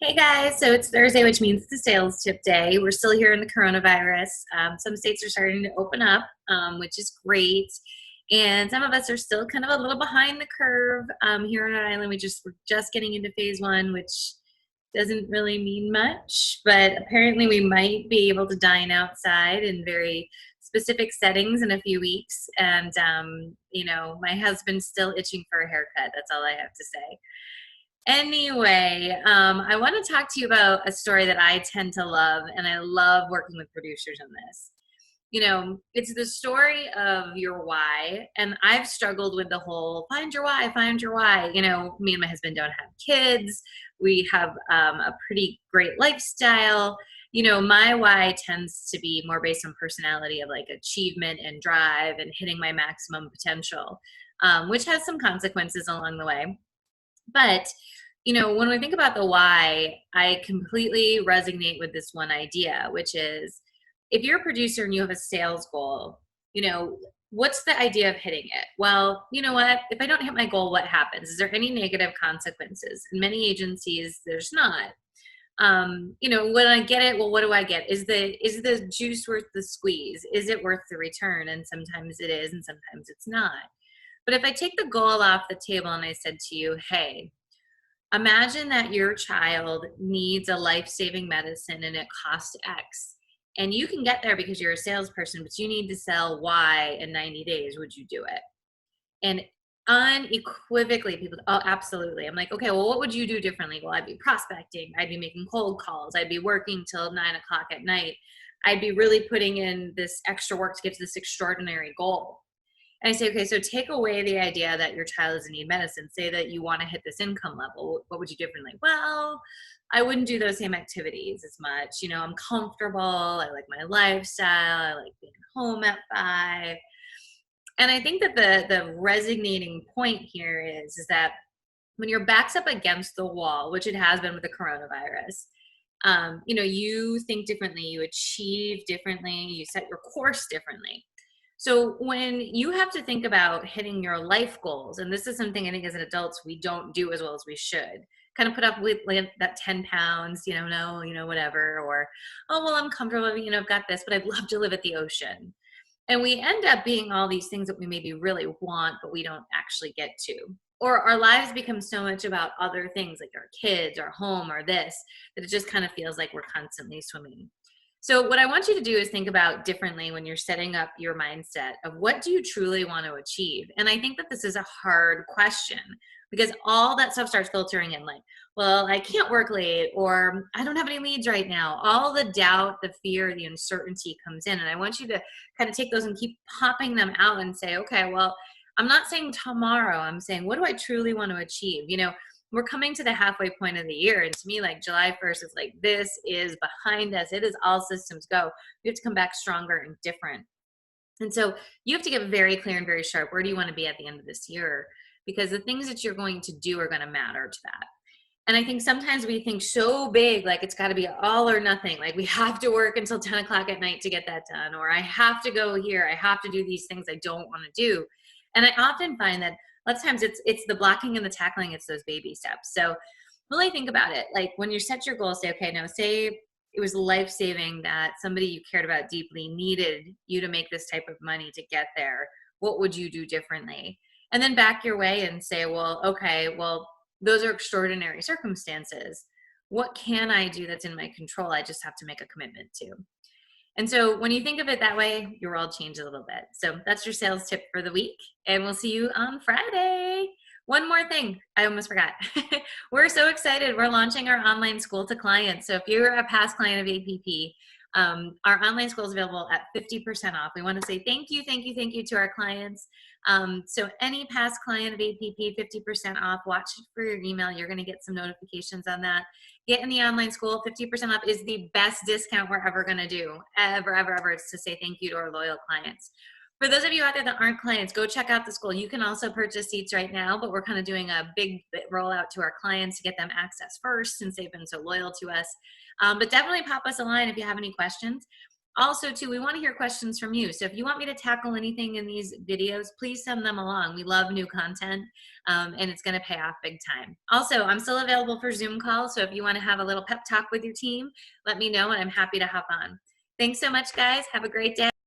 Hey guys, so it's Thursday, which means it's a sales tip day. We're still here in the coronavirus. Some states are starting to open up, which is great. And some of us are still kind of a little behind the curve here on Rhode Island. We're just getting into phase one, which doesn't really mean much, but apparently we might be able to dine outside in very specific settings in a few weeks. And, my husband's still itching for a haircut. That's all I have to say. Anyway, I want to talk to you about a story that I tend to love, and I love working with producers on this. It's the story of your why, and I've struggled with the whole find your why, find your why. Me and my husband don't have kids. We have a pretty great lifestyle. My why tends to be more based on personality of like achievement and drive and hitting my maximum potential, which has some consequences along the way. But, when we think about the why, I completely resonate with this one idea, which is if you're a producer and you have a sales goal, what's the idea of hitting it? Well, you know what? If I don't hit my goal, what happens? Is there any negative consequences? In many agencies, there's not. When I get it, well, what do I get? Is the juice worth the squeeze? Is it worth the return? And sometimes it is, and sometimes it's not. But if I take the goal off the table and I said to you, hey, imagine that your child needs a life-saving medicine and it costs X. And you can get there because you're a salesperson, but you need to sell Y in 90 days. Would you do it? And unequivocally, people, oh, absolutely. I'm like, okay, well, what would you do differently? Well, I'd be prospecting. I'd be making cold calls. I'd be working till 9 o'clock at night. I'd be really putting in this extra work to get to this extraordinary goal. And I say, okay, so take away the idea that your child doesn't need medicine. Say that you want to hit this income level. What would you do differently? Well, I wouldn't do those same activities as much. I'm comfortable. I like my lifestyle. I like being home at 5. And I think that the resonating point here is that when your back's up against the wall, which it has been with the coronavirus, you think differently, you achieve differently, you set your course differently. So when you have to think about hitting your life goals, and this is something I think as adults we don't do as well as we should, kind of put up with like that 10 pounds, no, whatever, or, oh, well, I'm comfortable, I've got this, but I'd love to live at the ocean. And we end up being all these things that we maybe really want, but we don't actually get to. Or our lives become so much about other things like our kids, our home, or this, that it just kind of feels like we're constantly swimming. So what I want you to do is think about differently when you're setting up your mindset of what do you truly want to achieve? And I think that this is a hard question because all that stuff starts filtering in like, well, I can't work late, or I don't have any leads right now. All the doubt, the fear, the uncertainty comes in. And I want you to kind of take those and keep popping them out and say, okay, well, I'm not saying tomorrow. I'm saying, what do I truly want to achieve? We're coming to the halfway point of the year. And to me, like July 1st is like, this is behind us. It is all systems go. We have to come back stronger and different. And so you have to get very clear and very sharp. Where do you want to be at the end of this year? Because the things that you're going to do are going to matter to that. And I think sometimes we think so big, like it's got to be all or nothing. Like we have to work until 10 o'clock at night to get that done. Or I have to go here. I have to do these things I don't want to do. And I often find that a lot of times it's the blocking and the tackling. It's those baby steps. So really think about it. Like when you set your goal, say, okay, now say it was life-saving that somebody you cared about deeply needed you to make this type of money to get there. What would you do differently? And then back your way and say, well, okay, well, those are extraordinary circumstances. What can I do that's in my control? I just have to make a commitment to. And so when you think of it that way, your world changes a little bit. So that's your sales tip for the week. And we'll see you on Friday. One more thing, I almost forgot. We're so excited. We're launching our online school to clients. So if you're a past client of APP, our online school is available at 50% off. We want to say thank you to our clients. So any past client of APP, 50% off. Watch it for your email. You're going to get some notifications on that. Get in the online school. 50% off is the best discount we're ever going to do. Ever. It's to say thank you to our loyal clients. For those of you out there that aren't clients, go check out the school. You can also purchase seats right now, but we're kind of doing a big rollout to our clients to get them access first since they've been so loyal to us. But definitely pop us a line if you have any questions. Also, too, we want to hear questions from you. So if you want me to tackle anything in these videos, please send them along. We love new content, and it's going to pay off big time. Also, I'm still available for Zoom calls. So if you want to have a little pep talk with your team, let me know, and I'm happy to hop on. Thanks so much, guys. Have a great day.